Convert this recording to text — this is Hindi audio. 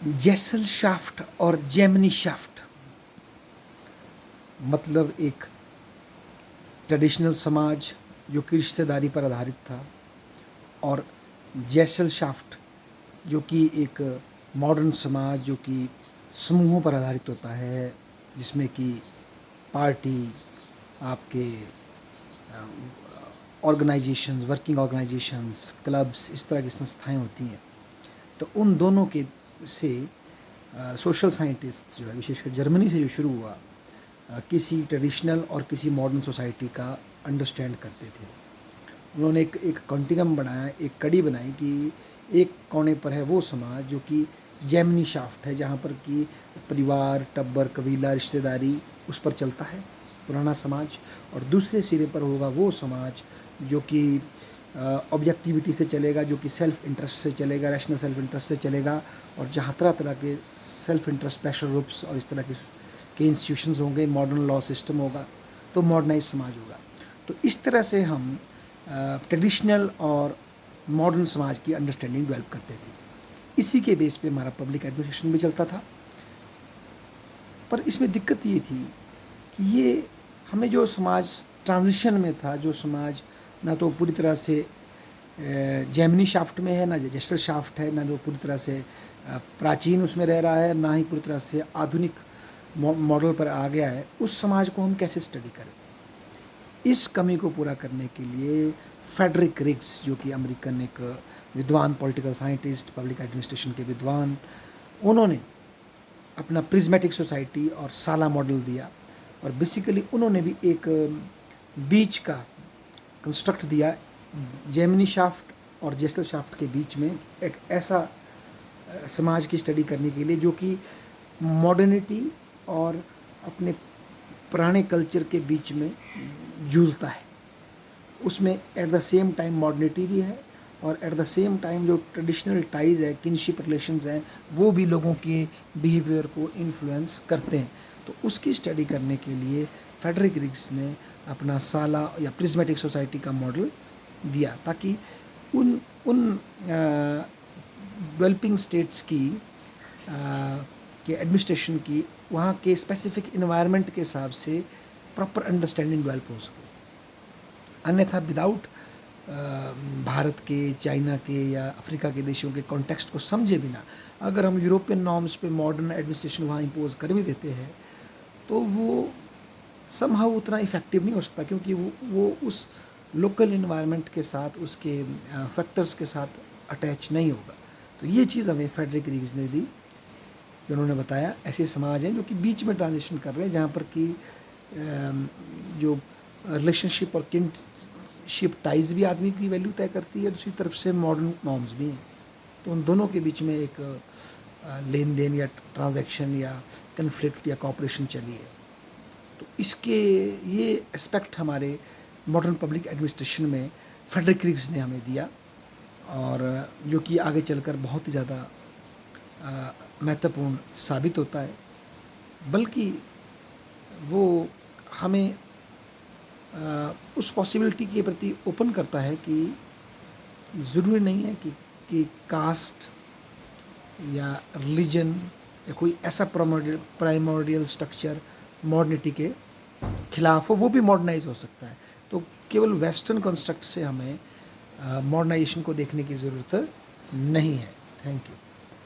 जैसल शाफ्ट और जेमिनी शाफ्ट मतलब एक ट्रेडिशनल समाज जो कि रिश्तेदारी पर आधारित था, और जैसल शाफ्ट जो कि एक मॉडर्न समाज जो कि समूहों पर आधारित होता है, जिसमें कि पार्टी, आपके ऑर्गेनाइजेशंस, वर्किंग ऑर्गेनाइजेशंस, क्लब्स, इस तरह की संस्थाएं होती हैं। तो उन दोनों के से सोशल साइंटिस्ट जो है, विशेषकर जर्मनी से जो शुरू हुआ, किसी ट्रेडिशनल और किसी मॉडर्न सोसाइटी का अंडरस्टैंड करते थे। उन्होंने एक कंटिन्यूम बनाया, एक कड़ी बनाई कि एक कोने पर है वो समाज जो कि जेमिनी शाफ्ट है, जहाँ पर कि परिवार, टब्बर, कबीला, रिश्तेदारी उस पर चलता है, पुराना समाज। और दूसरे सिरे पर होगा वो समाज जो कि ऑब्जेक्टिविटी से चलेगा, जो कि सेल्फ इंटरेस्ट से चलेगा, रैशनल सेल्फ इंटरेस्ट से चलेगा, और जहाँ तरह तरह के सेल्फ इंटरेस्ट प्रेशर ग्रुप्स और इस तरह के इंस्टीट्यूशंस होंगे, मॉडर्न लॉ सिस्टम होगा, तो मॉडर्नाइज समाज होगा। तो इस तरह से हम ट्रेडिशनल और मॉडर्न समाज की अंडरस्टैंडिंग डेवलप करते थे। इसी के बेस पे हमारा पब्लिक एडमिनिस्ट्रेशन भी चलता था। पर इसमें दिक्कत ये थी कि ये हमें जो समाज ट्रांजिशन में था, जो समाज ना तो पूरी तरह से जेमिनी शाफ्ट में है, ना जैसल शाफ्ट है, ना तो पूरी तरह से प्राचीन उसमें रह रहा है, ना ही पूरी तरह से आधुनिक मॉडल पर आ गया है, उस समाज को हम कैसे स्टडी करें। इस कमी को पूरा करने के लिए फ्रेडरिक रिग्स, जो कि अमेरिकन एक विद्वान, पॉलिटिकल साइंटिस्ट, पब्लिक एडमिनिस्ट्रेशन के विद्वान, उन्होंने अपना प्रिज्मेटिक सोसाइटी और साला मॉडल दिया। और बेसिकली उन्होंने भी एक बीच का कंस्ट्रक्ट दिया, जेमिनी शाफ्ट और जैसल शाफ्ट के बीच में एक ऐसा समाज की स्टडी करने के लिए जो कि मॉडर्निटी और अपने पुराने कल्चर के बीच में झूलता है। उसमें at the same time modernity भी है, और एट द सेम टाइम जो ट्रेडिशनल टाइज़ है, किनशिप रिलेशंस हैं, वो भी लोगों के बिहेवियर को इन्फ्लुएंस करते हैं। तो उसकी स्टडी करने के लिए फ्रेडरिक रिग्स ने अपना साला या प्रिज्मेटिक सोसाइटी का मॉडल दिया, ताकि उन डेवलपिंग स्टेट्स की के एडमिनिस्ट्रेशन की वहाँ के स्पेसिफिक इन्वायरमेंट के हिसाब से प्रॉपर अंडरस्टैंडिंग डेवलप हो सके। अन्यथा विदाउट भारत के, चाइना के या अफ्रीका के देशों के कॉन्टेक्स्ट को समझे बिना अगर हम यूरोपियन नॉर्म्स पे मॉडर्न एडमिनिस्ट्रेशन वहाँ इम्पोज कर भी देते हैं, तो वो समहाउ उतना इफ़ेक्टिव नहीं हो सकता, क्योंकि वो उस लोकल इन्वायरमेंट के साथ, उसके फैक्टर्स के साथ अटैच नहीं होगा। तो ये चीज़ हमें फ्रेडरिक रिग्स ने दी, कि उन्होंने बताया ऐसे समाज हैं जो कि बीच में ट्रांजिशन कर रहे हैं, जहाँ पर कि जो रिलेशनशिप और किनशिप टाइज भी आदमी की वैल्यू तय करती है, दूसरी तरफ से मॉडर्न नॉर्म्स भी हैं। तो उन दोनों के बीच में एक लेन देन या ट्रांजैक्शन या कन्फ्लिक्ट या कॉपरेशन चली है। तो इसके ये एस्पेक्ट हमारे मॉडर्न पब्लिक एडमिनिस्ट्रेशन में फ्रेडरिक रिग्स ने हमें दिया, और जो कि आगे चलकर बहुत ही ज़्यादा महत्वपूर्ण साबित होता है। बल्कि वो हमें उस पॉसिबिलिटी के प्रति ओपन करता है कि ज़रूरी नहीं है कि कास्ट या रिलीजन या कोई ऐसा प्राइमोर्डियल स्ट्रक्चर मॉडर्निटी के खिलाफ हो, वो भी मॉडर्नाइज हो सकता है। तो केवल वेस्टर्न कंस्ट्रक्ट से हमें मॉडर्नाइजेशन को देखने की ज़रूरत नहीं है। Thank you.